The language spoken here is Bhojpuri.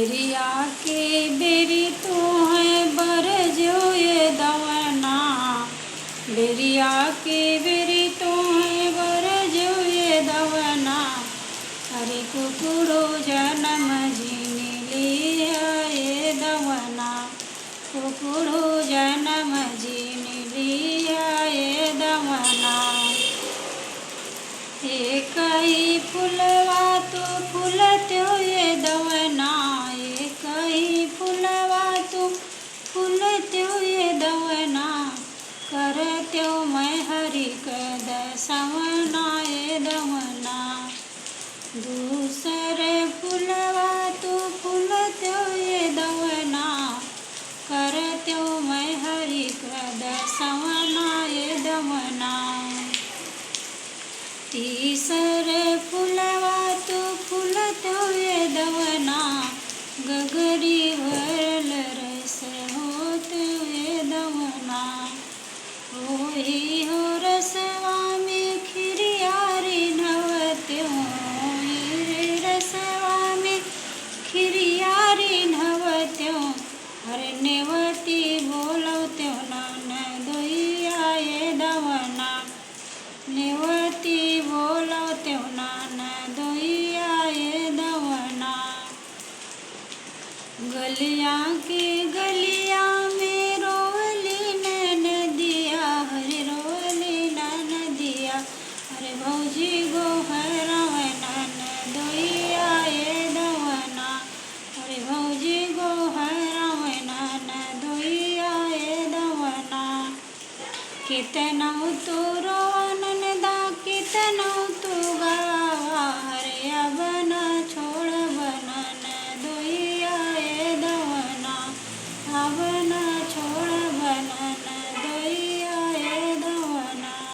बेरिया के बेरी तू है बर जो ये दवना। बेरिया के बेरी तू है बर जो ये दवना। अरे कुकुड़ो जन्म जीने लिया ये दवना। कुकुड़ो जन्म जीने लिया ये दवना। एक ही फुलवा तो फूलत्यो ये दवना। एक ही फुलवा तो फूलत्यो ये दवना। करत्यो मैं हरि कद सवना ये दवना। दूसरे फुलवा तो फूलत्यो ये दवना। करत्यो मैं हरि कद सवना ये दवना। तीसरे फुलवा तो फूलत्यो ये दवना। गगरी भरल रस होत्यो ये दवना। ओही हो रसवा में खिरियारी नवत्यो। रे रसवा में खिरियारी नवत्यो। अरे नेवती बोलत्यो ननदोइया ये दवना। नेवती बोलत्यो ननदोइया ये दवना। गलिया के गलिया में रोवली ननदिया। हरे रोवली ननदिया। अरे भौजी गो हरव ननदोइया ये दवना। अरे भौजी गो हरव ननदोइया ये दवना। कितनौ तू रोवा ननदा कितनौ तू गावा। हरे अब न छोड़ब ननदोइया ये दवना। अब न छोड़ब ननदोइया।